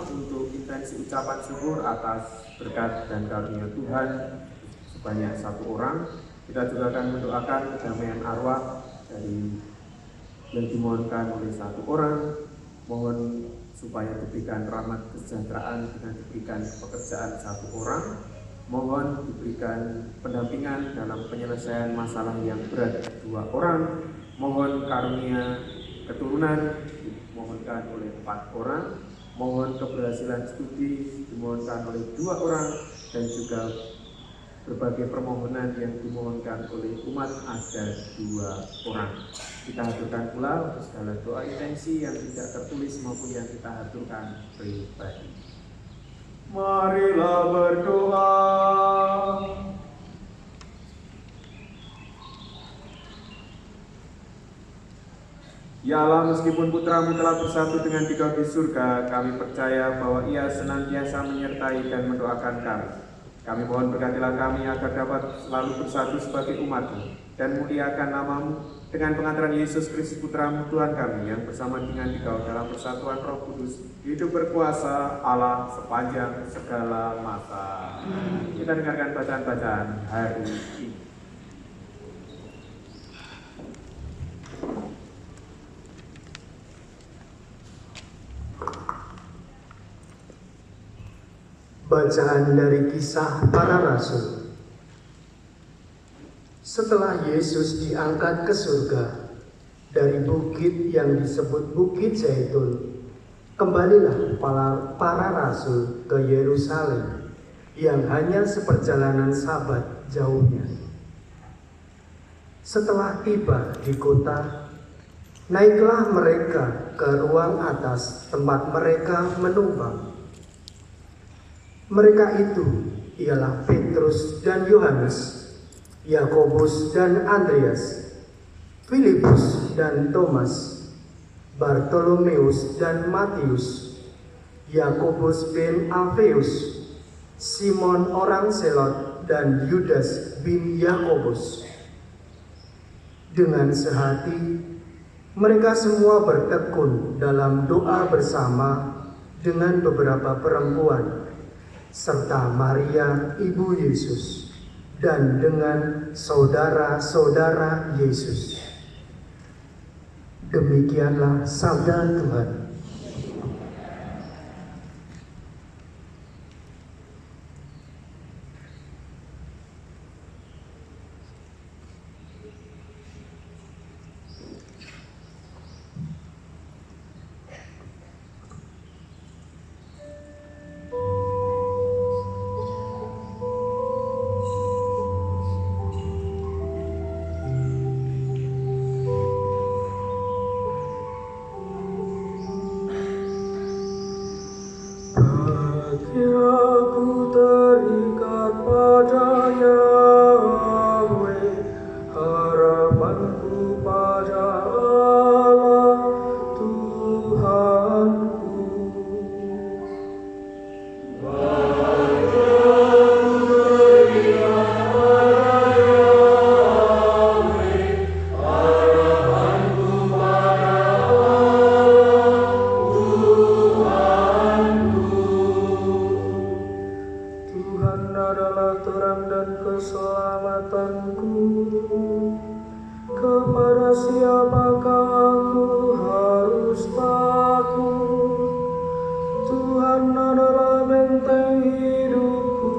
untuk intensi ucapan syukur atas berkat dan karunia Tuhan sebanyak 1 orang. Kita juga akan mendoakan kedamaian arwah dari yang dimohonkan oleh 1 orang. Mohon supaya diberikan rahmat kesejahteraan dengan diberikan pekerjaan 1 orang. Mohon diberikan pendampingan dalam penyelesaian masalah yang berat 2 orang. Mohon karunia keturunan dimohonkan oleh 4 orang. Mohon keberhasilan studi dimohonkan oleh 2 orang, dan juga berbagai permohonan yang dimohonkan oleh umat ada 2 orang. Kita haturkan pula untuk segala doa intensi yang tidak tertulis maupun yang kita haturkan pribadi. Marilah berdoa. Ya Allah, meskipun putramu telah bersatu dengan Dikau di surga, kami percaya bahwa Ia senantiasa menyertai dan mendoakan kami. Kami mohon berkatilah kami agar dapat selalu bersatu sebagai umat-Mu dan muliakan nama-Mu dengan pengantaran Yesus Kristus Putramu Tuhan kami, yang bersama dengan Dikau dalam persatuan Roh Kudus hidup berkuasa Allah sepanjang segala masa. Kita dengarkan bacaan-bacaan hari ini. Bacaan dari Kisah Para Rasul. Setelah Yesus diangkat ke surga dari bukit yang disebut Bukit Zaitun, kembalilah para rasul ke Yerusalem yang hanya seperjalanan Sabat jauhnya. Setelah tiba di kota, naiklah mereka ke ruang atas tempat mereka menumpang. Mereka itu ialah Petrus dan Yohanes, Yakobus dan Andreas, Filipus dan Thomas, Bartolomeus dan Matius, Yakobus bin Alfeus, Simon orang Selot, dan Yudas bin Yakobus. Dengan sehati, mereka semua bertekun dalam doa bersama dengan beberapa perempuan, serta Maria ibu Yesus, dan dengan saudara-saudara Yesus. Demikianlah sabda Tuhan. Aku terikat pada Yahweh, harapanku pada Allah Tuhanku. Keselamatanku, kepada siapakah aku harus takut? Tuhan adalah benteng hidupku,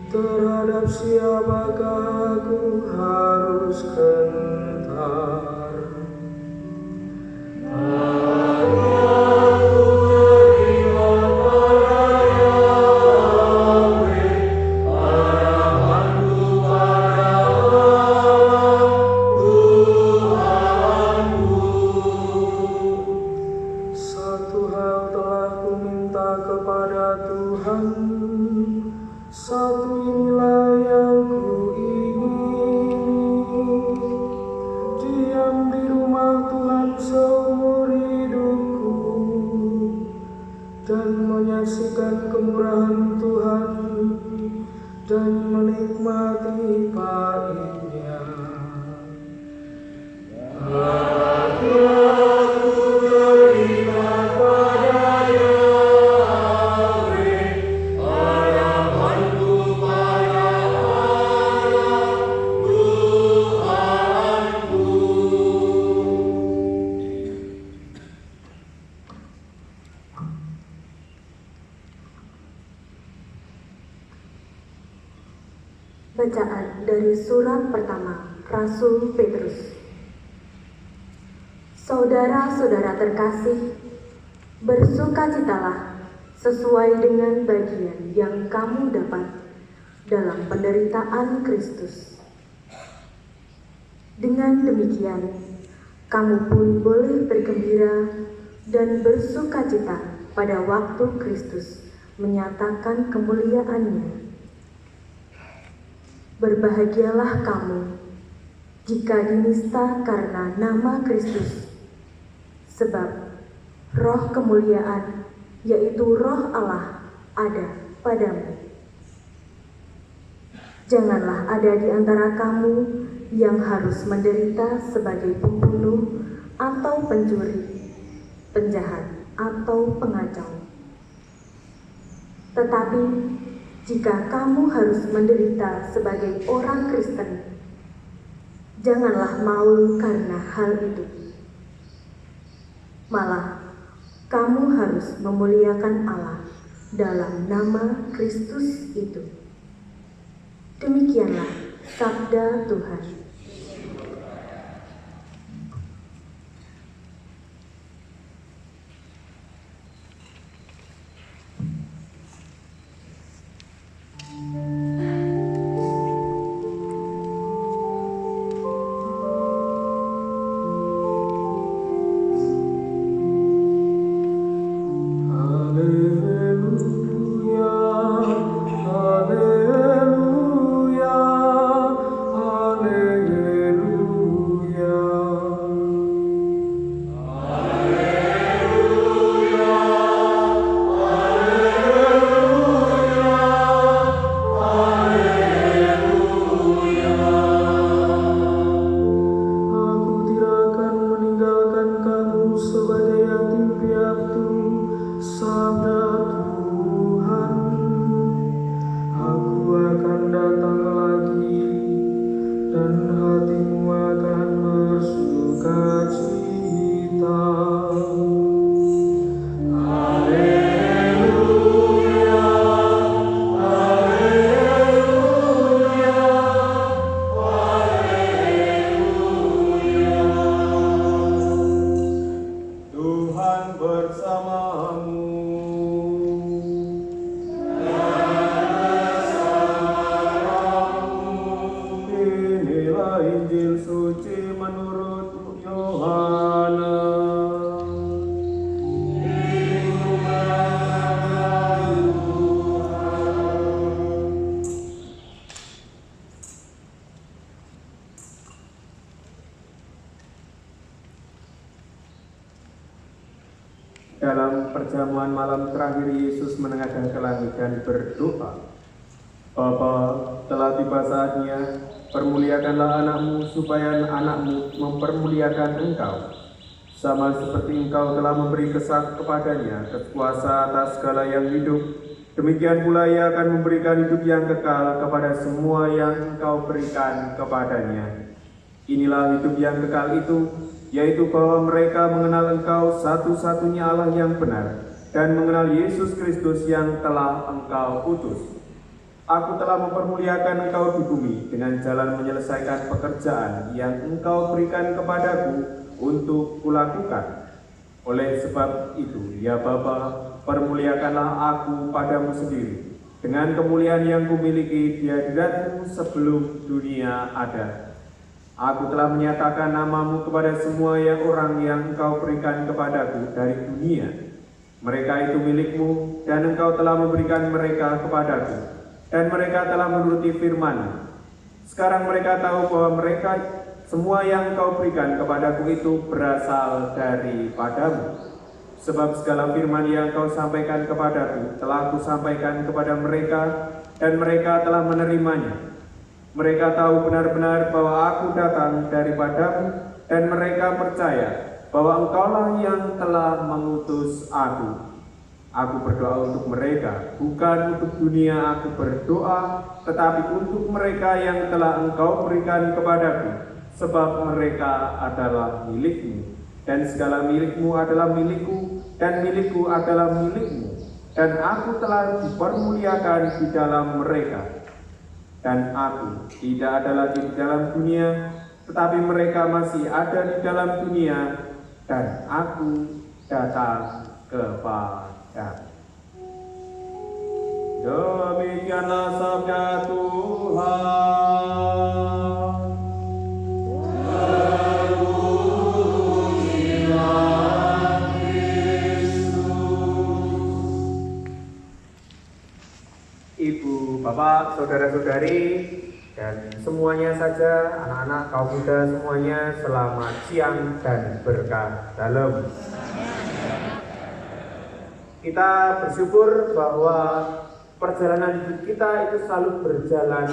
terhadap siapakah aku harus gentar? Satu inilah yang kuingini, diam di rumah Tuhan seumur hidupku, dan menyaksikan kemurahan Tuhan, dan menikmati pahitnya. Aku terikat pada Bacaan dari surat pertama Rasul Petrus. Saudara-saudara terkasih, bersukacitalah sesuai dengan bagian yang kamu dapat dalam penderitaan Kristus. Dengan demikian, kamu pun boleh bergembira dan bersukacita pada waktu Kristus menyatakan kemuliaannya. Berbahagialah kamu jika dinista karena nama Kristus, sebab roh kemuliaan, yaitu roh Allah, ada padamu. Janganlah ada di antara kamu yang harus menderita sebagai pembunuh atau pencuri, penjahat atau pengacau. Tetapi jika kamu harus menderita sebagai orang Kristen, janganlah malu karena hal itu. Malah, kamu harus memuliakan Allah dalam nama Kristus itu. Demikianlah sabda Tuhan. Dalam perjamuan malam terakhir, Yesus menengadahkan ke langit dan berdoa, "Bapa, telah tiba saatnya, permuliakanlah anakmu supaya anakmu mempermuliakan engkau. Sama seperti engkau telah memberi kepadanya kuasa atas segala yang hidup, demikian pula ia akan memberikan hidup yang kekal kepada semua yang engkau berikan kepadanya. Inilah hidup yang kekal itu, yaitu bahwa mereka mengenal engkau satu-satunya Allah yang benar, dan mengenal Yesus Kristus yang telah engkau utus. Aku telah mempermuliakan engkau di bumi dengan jalan menyelesaikan pekerjaan yang engkau berikan kepadaku untuk kulakukan. Oleh sebab itu, ya Bapa, permuliakanlah aku padamu sendiri, dengan kemuliaan yang kumiliki di hadiratmu sebelum dunia ada. Aku telah menyatakan namamu kepada semua orang yang engkau berikan kepadaku dari dunia. Mereka itu milikmu, dan engkau telah memberikan mereka kepadaku, dan mereka telah menuruti firman-Mu. Sekarang mereka tahu bahwa mereka semua yang engkau berikan kepadaku itu berasal daripadamu. Sebab segala firman yang engkau sampaikan kepadaku telah kusampaikan kepada mereka, dan mereka telah menerimanya. Mereka tahu benar-benar bahwa aku datang daripadamu, dan mereka percaya bahwa engkaulah yang telah mengutus aku. Aku berdoa untuk mereka, bukan untuk dunia aku berdoa, tetapi untuk mereka yang telah engkau berikan kepadaku, sebab mereka adalah milikmu, dan segala milikmu adalah milikku, dan milikku adalah milikmu, dan aku telah dipermuliakan di dalam mereka. Dan aku tidak ada lagi di dalam dunia, tetapi mereka masih ada di dalam dunia, dan aku datang kepada. Demikianlah sabda Tuhan. Ibu, bapak, saudara-saudari, dan semuanya saja, anak-anak, kaum muda semuanya, selamat siang dan berkah dalam. Kita bersyukur bahwa perjalanan hidup kita itu selalu berjalan,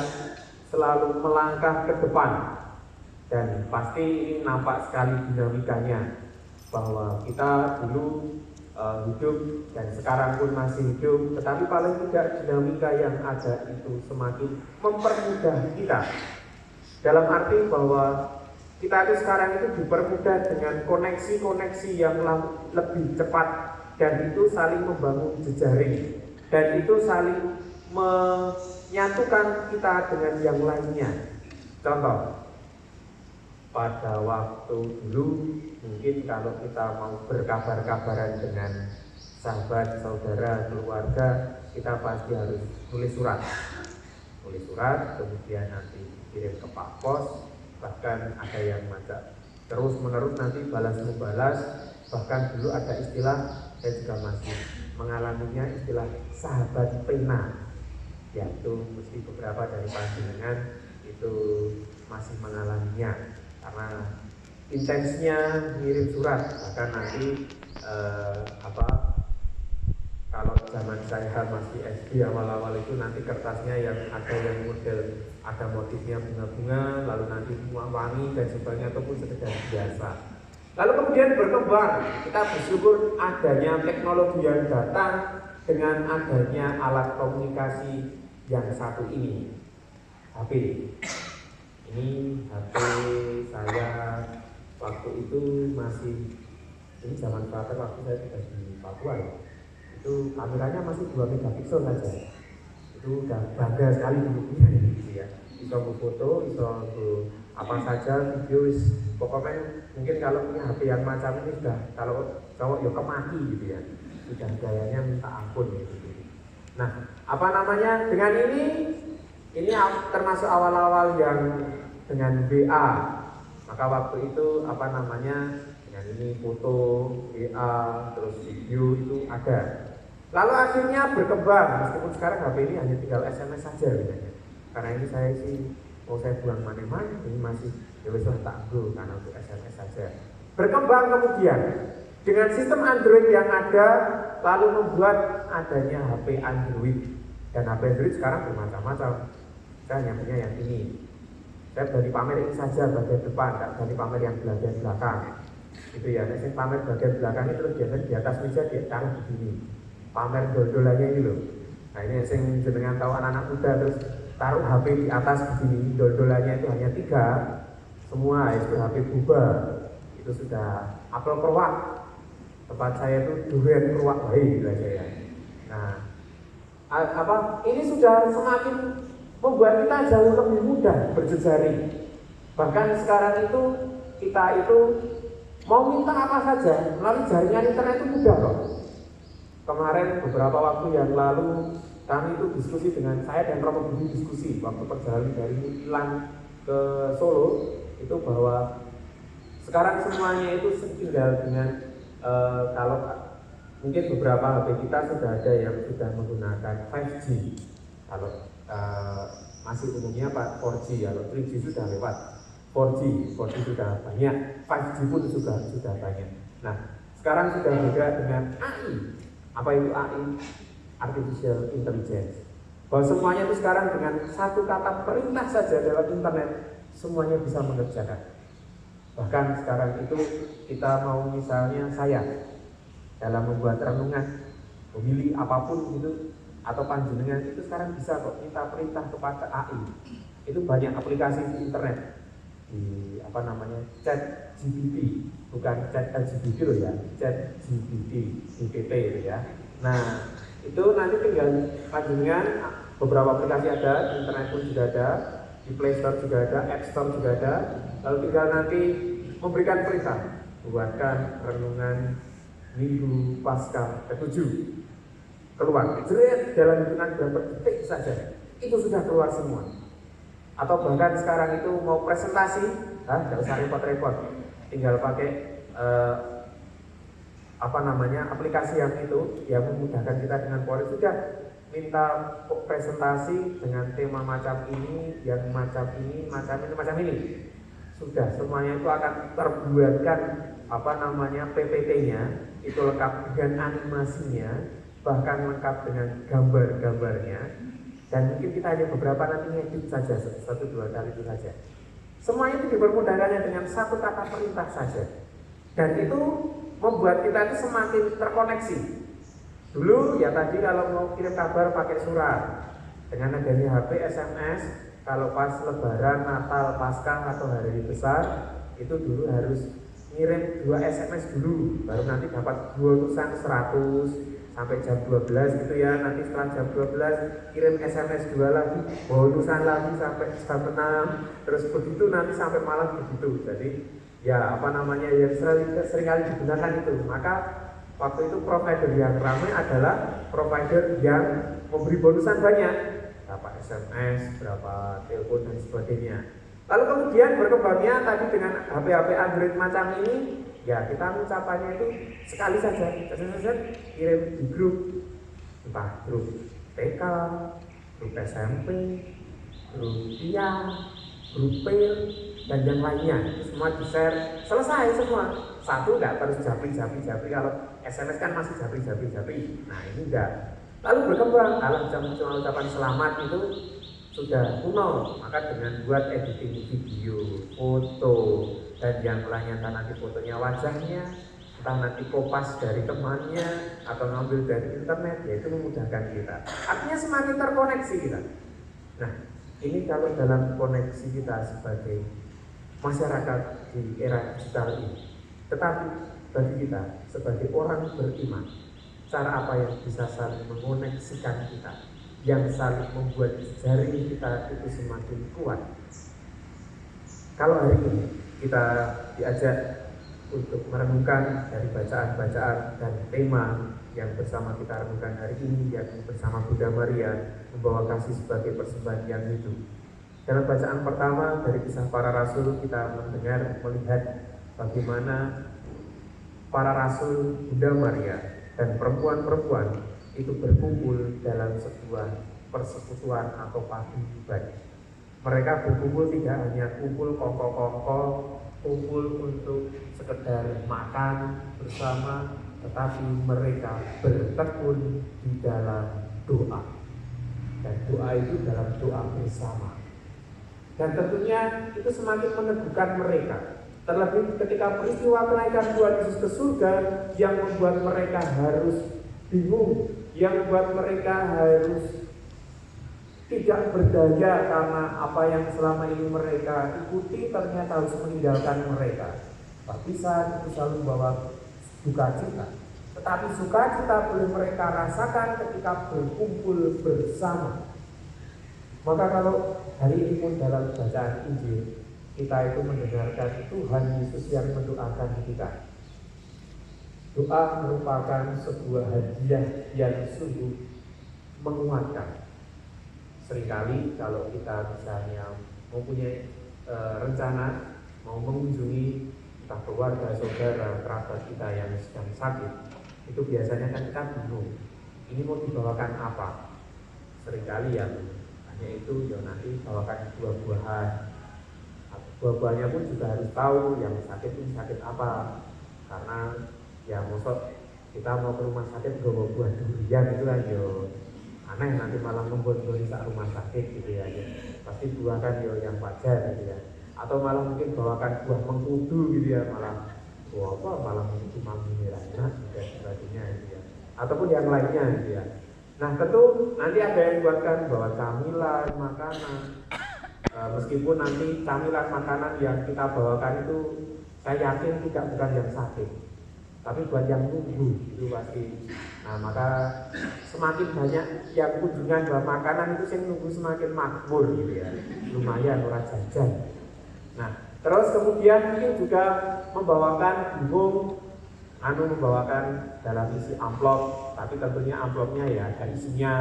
selalu melangkah ke depan. Dan pasti ini nampak sekali dinamikanya, bahwa kita dulu hidup dan sekarang pun masih hidup, tetapi paling tidak dinamika yang ada itu semakin mempermudah kita. Dalam arti bahwa kita itu sekarang itu dipermudah dengan koneksi-koneksi yang lebih cepat, dan itu saling membangun jejaring, dan itu saling menyatukan kita dengan yang lainnya. Contoh, pada waktu dulu mungkin kalau kita mau berkabar-kabaran dengan sahabat, saudara, keluarga, kita pasti harus tulis surat, kemudian nanti kirim ke Pak Pos, bahkan ada yang macam terus-menerus nanti balas-membalas. Bahkan dulu ada istilah, saya juga masih mengalaminya, istilah sahabat pena, yaitu mesti beberapa dari panjenengan itu masih mengalaminya, karena intensnya ngirim surat. Bahkan nanti kalau zaman saya masih SD awal-awal itu nanti kertasnya yang ada yang model ada motifnya bunga-bunga, lalu nanti wangi dan sebagainya, ataupun sekedar biasa. Lalu kemudian berkembang, kita bersyukur adanya teknologi yang datang dengan adanya alat komunikasi yang satu ini, HP. Ini HP saya waktu itu masih, ini zaman Prater waktu saya sudah di Papua ya. Itu kameranya masih 2 megapiksel saja. Itu udah bangga sekali dulu punya gitu ya. Bisa foto, bisa apa saja, video, pokoknya mungkin kalau punya HP yang macam ini sudah, kalau cowok ya kemaki gitu ya. Sudah gayanya minta ampun gitu. Nah, apa namanya, dengan ini termasuk awal-awal yang dengan WA. Maka waktu itu apa namanya, dengan ini foto, WA, terus video itu ada. Lalu akhirnya berkembang, meskipun sekarang HP ini hanya tinggal SMS saja gitu. Karena ini saya sih mau saya buang mana-mana, ini masih ya wis lah tak go, karena untuk SMS saja. Berkembang kemudian dengan sistem Android yang ada, lalu membuat adanya HP Android. Dan HP Android sekarang bermacam-macam. Saya hanya punya yang ini. Saya dari pamer ini saja bagian depan, tidak dari pamer yang bagian belakang. Itu ya, saya pamer bagian belakang itu biasanya di atas meja dia taruh begini. Pamer dol-dolannya ini loh. Nah ini yang jenengan tahu anak-anak muda terus taruh HP di atas begini, dol-dolannya itu hanya 3. Semua itu HP buba. Itu sudah apel keruak. Tempat saya itu durian keruak baik gitu aja ya. Nah, ini sudah semakin membuat kita jauh lebih mudah berjejaring. Bahkan sekarang itu kita itu mau minta apa saja melalui jaringan internet itu mudah kok. Kemarin beberapa waktu yang lalu kami itu diskusi dengan saya dan Romo Budi diskusi waktu perjalanan dari Milan ke Solo itu bahwa sekarang semuanya itu tinggal dengan kalau mungkin beberapa HP kita sudah ada yang sudah menggunakan 5G. Kalau masih umumnya 4G, kalau 3G sudah lewat 4G sudah banyak, 5G pun sudah banyak. Nah, sekarang sudah beda dengan AI. Apa itu AI? Artificial Intelligence. Bahwa semuanya itu sekarang dengan satu kata perintah saja dalam internet semuanya bisa mengerjakan. Bahkan sekarang itu kita mau misalnya saya dalam membuat renungan, memilih apapun itu atau panjenengan itu sekarang bisa kok minta perintah kepada AI. Itu banyak aplikasi di internet, di apa namanya, Chat GPT, bukan Chat LGBT loh ya, Chat GPT, GPT itu ya. Nah itu nanti tinggal panjenengan beberapa aplikasi ada, internet pun juga ada, di Play Store juga ada, App Store juga ada. Lalu tinggal nanti memberikan perintah, buatkan renungan Minggu Paskah ke-7. Keluar, jeret dalam hitungan berapa detik saja, itu sudah keluar semua. Atau bahkan sekarang itu mau presentasi, nggak usah repot-repot, tinggal pakai aplikasi yang itu yang memudahkan kita dengan Polri. Sudah minta presentasi dengan tema macam ini, yang macam ini, macam ini. Sudah semuanya itu akan terbuatkan PPT-nya itu lengkap dengan animasinya, bahkan lengkap dengan gambar-gambarnya. Dan mungkin kita hanya beberapa nanti ngedit saja, 1-2 kali itu saja. Semuanya itu dipermudahkannya dengan satu kata perintah saja. Dan itu membuat kita itu semakin terkoneksi. Dulu ya tadi kalau mau kirim kabar pakai surat, dengan adanya HP, SMS, kalau pas Lebaran, Natal, Paskah atau hari besar, itu dulu harus ngirim 2 SMS dulu, baru nanti dapat bonusan 100 sampai jam 12 gitu ya. Nanti setelah jam 12 kirim SMS 2 lagi, bonusan lagi sampai jam 6, terus begitu nanti sampai malam begitu. Jadi ya yang seringkali digunakan itu. Maka waktu itu provider yang ramai adalah provider yang memberi bonusan banyak, berapa SMS, berapa telepon dan sebagainya. Lalu kemudian berkembangnya tadi dengan HP-HP Android macam ini, ya kita mengucapannya itu sekali saja, kirim di grup, entah grup TK, grup SMP, grup TIA, grup PIL, dan yang lainnya. Semua di-share, selesai semua. Satu nggak harus japri. Kalau SMS kan masih japri. Nah ini enggak. Lalu berkembang, kalau cuma ucapan selamat itu sudah kuno, maka dengan buat editing video, foto, dan yang lainnya, entah nanti fotonya wajahnya, entah nanti kopas dari temannya, atau ngambil dari internet, ya itu memudahkan kita. Artinya semakin terkoneksi kita. Nah, ini kalau dalam koneksi kita sebagai masyarakat di era digital ini. Tetapi bagi kita sebagai orang beriman, cara apa yang bisa saling mengoneksikan kita, yang saling membuat jaring kita itu semakin kuat. Kalau hari ini kita diajak untuk merenungkan dari bacaan-bacaan dan tema yang bersama kita renungkan hari ini, yakni bersama Bunda Maria membawa kasih sebagai persembahan yang hidup. Dalam bacaan pertama dari Kisah Para Rasul, kita melihat bagaimana para rasul, Bunda Maria, dan perempuan-perempuan itu berkumpul dalam sebuah persekutuan atau paguyuban. Mereka berkumpul tidak hanya kumpul kongko-kongko, kumpul untuk sekedar makan bersama, tetapi mereka bertekun di dalam doa. Dan doa itu dalam doa bersama. Dan tentunya itu semakin meneguhkan mereka. Terlebih ketika peristiwa kenaikan Tuhan Yesus ke surga yang membuat mereka harus bingung, yang membuat mereka harus tidak berdaya karena apa yang selama ini mereka ikuti ternyata harus meninggalkan mereka. Baptisan itu selalu membawa sukacita, tetapi sukacita boleh mereka rasakan ketika berkumpul bersama. Maka kalau hari ini pun dalam bacaan Injil kita itu mendengarkan Tuhan Yesus yang mendoakan kita. Doa merupakan sebuah hadiah yang sungguh menguatkan. Seringkali kalau kita misalnya mempunyai rencana mau mengunjungi entah keluarga, saudara, kerabat kita yang sedang sakit, itu biasanya kan kita bingung, ini mau dibawakan apa? Seringkali yang hanya itu ya nanti bawakan buah-buahan. Buah-buahnya pun juga harus tahu yang sakit ini sakit apa, karena ya maksud kita mau ke rumah sakit bawa buah durian itu kan yo aneh, nanti malah membuat saat rumah sakit gitu ya. Pasti buahkan yo yang wajar gitu ya, atau malah mungkin bawakan buah mengkudu gitu ya, malah mengkudu manggil merah dan sebagainya gitu ya, ataupun yang lainnya gitu ya. Nah tentu nanti ada yang buatkan bawa camilan, makanan. Meskipun nanti camilan makanan yang kita bawakan itu saya yakin bukan yang sakit, tapi buat yang nunggu itu pasti. Nah, maka semakin banyak yang kunjungan bawa makanan itu sing nunggu semakin makmur gitu ya. Lumayan ora jajan. Nah, terus kemudian ini juga membawakan membawakan dalam isi amplop, tapi tentunya amplopnya ya ada isinya,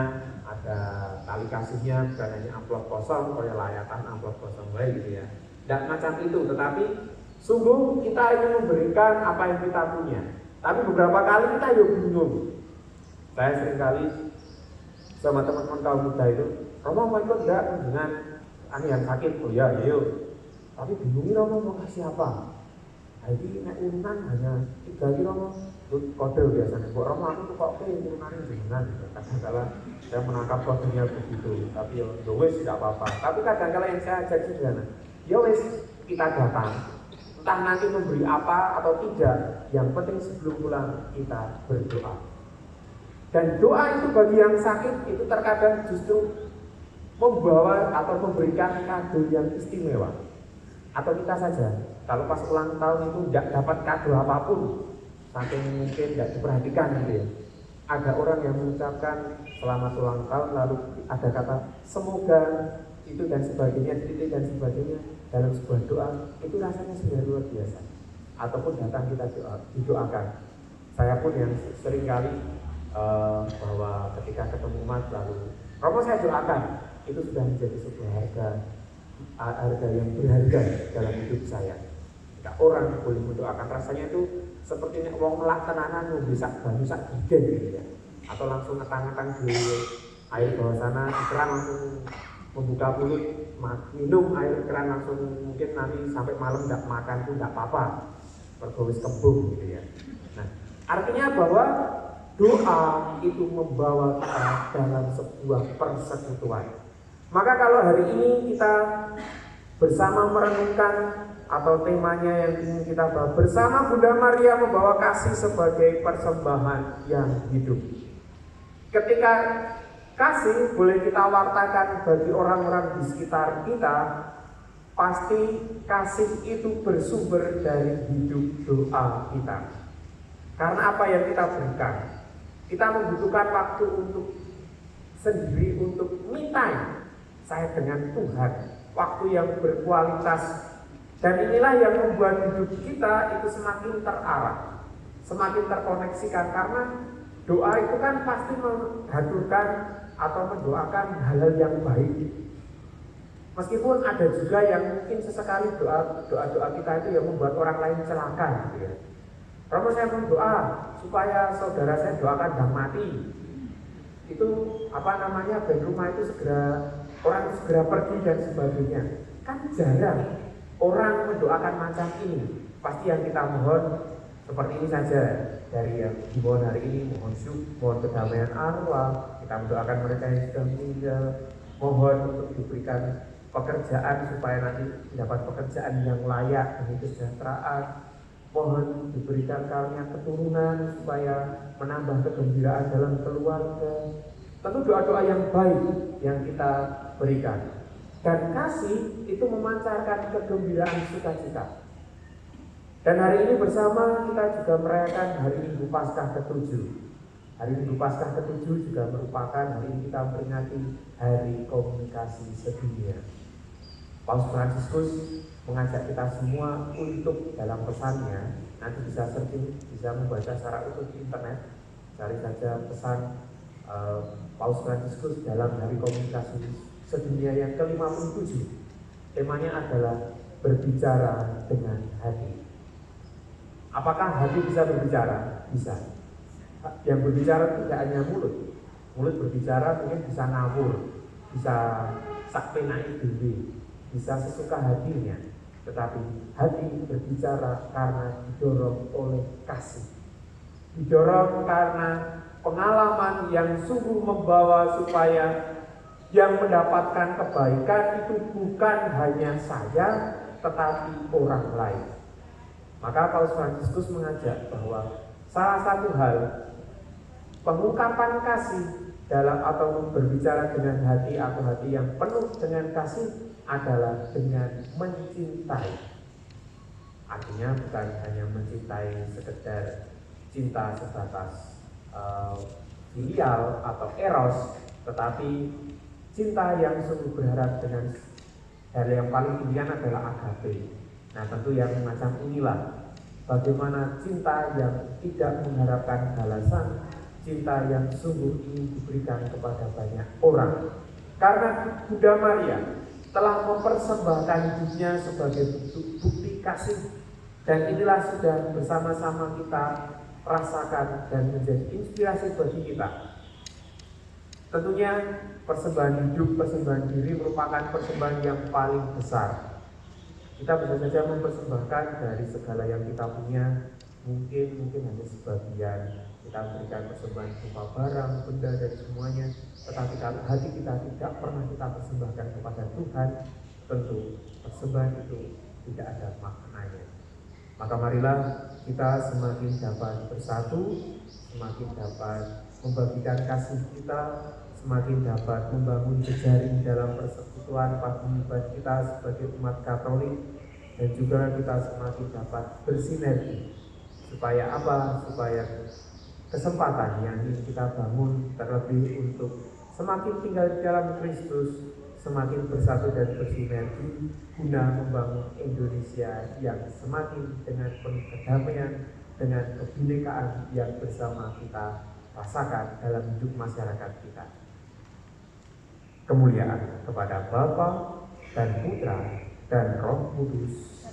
ada tali kasihnya, bukan hanya amplop kosong, kayak layatan amplop kosong gitu ya. Tidak macam itu, tetapi sungguh kita ingin memberikan apa yang kita punya. Tapi beberapa kali kita yuk bingung. Saya seringkali sama teman-teman kaum muda itu, Romo mau ikut enggak kunjungan yang sakit? Oh ya, yuk. Tapi bingung Romo mau kasih apa? Jadi nek urunan hanya 3 Romo, kode biasanya. Kok Romo aku tuh kok urunan jenengan gitu. Kadang-kala saya menangkap kodenya begitu, tapi ya wes tidak apa-apa. Tapi kadang-kala yang saya ajak sederhana, ya wes kita datang. Entah nanti memberi apa atau tidak, yang penting sebelum pulang kita berdoa. Dan doa itu bagi yang sakit itu terkadang justru membawa atau memberikan kado yang istimewa. Atau kita saja, kalau pas ulang tahun itu tidak dapat kado apapun, saking mungkin tidak diperhatikan gitu ya. Ada orang yang mengucapkan selamat ulang tahun, lalu ada kata semoga itu dan sebagainya, titik dan sebagainya dalam sebuah doa, itu rasanya sudah luar biasa. Ataupun datang kita didoakan. Saya pun yang sering kali bahwa ketika ketemu umat lalu Romo saya doakan, itu sudah menjadi sebuah harga yang berharga dalam hidup saya. Jika orang boleh mendoakan, rasanya itu seperti nek wong melak tenanan bisa banyu sak gigen gitu ya. Atau langsung ngetang-ngetang di air bawah sana, keran langsung membuka mulut, minum air keran langsung, mungkin nanti sampai malam tidak makan pun tidak apa-apa, bergowes kembung gitu ya. Nah, artinya bahwa doa itu membawa kita dalam sebuah persekutuan. Maka kalau hari ini kita bersama merenungkan atau temanya yang ingin kita bahas bersama Bunda Maria membawa kasih sebagai persembahan yang hidup. Ketika kasih boleh kita wartakan bagi orang-orang di sekitar kita, pasti kasih itu bersumber dari hidup doa kita. Karena apa yang kita berikan, kita membutuhkan waktu untuk sendiri, untuk me time saya dengan Tuhan, waktu yang berkualitas. Dan inilah yang membuat hidup kita itu semakin terarah, semakin terkoneksikan, karena doa itu kan pasti menghaturkan atau mendoakan hal-hal yang baik. Meskipun ada juga yang mungkin sesekali doa kita itu yang membuat orang lain celaka gitu ya. Romo saya berdoa supaya saudara saya doakan dan mati. Itu ben rumah itu orang segera pergi dan sebagainya. Kan jarang orang mendoakan macam ini. Pasti yang kita mohon seperti ini saja. Dari yang dimohon hari ini, mohon kedamaian arwah, kita mendoakan mereka yang sudah meninggal, mohon untuk diberikan pekerjaan supaya nanti dapat pekerjaan yang layak demi kesejahteraan, mohon diberikan karunia keturunan supaya menambah kegembiraan dalam keluarga. Tentu doa-doa yang baik yang kita berikan. Dan kasih itu memancarkan kegembiraan sukacita. Dan hari ini bersama kita juga merayakan hari Minggu Paskah ke-7. Hari Minggu Paskah ke-7 juga merupakan hari ini kita memperingati Hari Komunikasi Sedunia. Paus Fransiskus mengajak kita semua untuk dalam pesannya, nanti bisa searching, bisa membaca secara utuh di internet, cari saja pesan Paus Fransiskus dalam Hari Komunikasi Sedunia yang ke-57. Temanya adalah berbicara dengan hati. Apakah hati bisa berbicara? Bisa. Yang berbicara tidak hanya mulut. Mulut berbicara mungkin bisa ngawur, bisa sakpenai diri, bisa sesuka hatinya. Tetapi hati berbicara karena didorong oleh kasih. Didorong karena pengalaman yang sungguh membawa supaya yang mendapatkan kebaikan itu bukan hanya saya, tetapi orang lain. Maka Paus Fransiskus mengajak bahwa salah satu hal pengungkapan kasih dalam atau berbicara dengan hati atau hati yang penuh dengan kasih adalah dengan mencintai. Artinya bukan hanya mencintai sekedar cinta sebatas filial atau eros, tetapi cinta yang sungguh berharap dengan hal yang paling pilihan adalah agape. Nah, tentu yang macam inilah bagaimana cinta yang tidak mengharapkan balasan, cinta yang sungguh ingin diberikan kepada banyak orang. Karena Bunda Maria telah mempersembahkan hidupnya sebagai bukti kasih, dan inilah sudah bersama-sama kita rasakan dan menjadi inspirasi bagi kita. Tentunya persembahan hidup, persembahan diri merupakan persembahan yang paling besar. Kita bisa saja mempersembahkan dari segala yang kita punya, mungkin hanya sebagian. Kita berikan persembahan berupa barang, benda, dan semuanya. Tetapi kalau hati kita tidak pernah kita persembahkan kepada Tuhan, tentu persembahan itu tidak ada maknanya. Maka marilah kita semakin dapat bersatu, semakin dapat membagikan kasih kita, semakin dapat membangun jejaring dalam persekutuan paguyuban kita sebagai umat Katolik, dan juga kita semakin dapat bersinergi. Supaya apa? Supaya kesempatan yang ingin kita bangun, terlebih untuk semakin tinggal di dalam Kristus, semakin bersatu dan bersinergi guna membangun Indonesia yang semakin dengan penuh kedamaian, dengan kebinekaan yang bersama kita rasakan dalam hidup masyarakat kita. Kemuliaan kepada Bapa dan Putra dan Roh Kudus.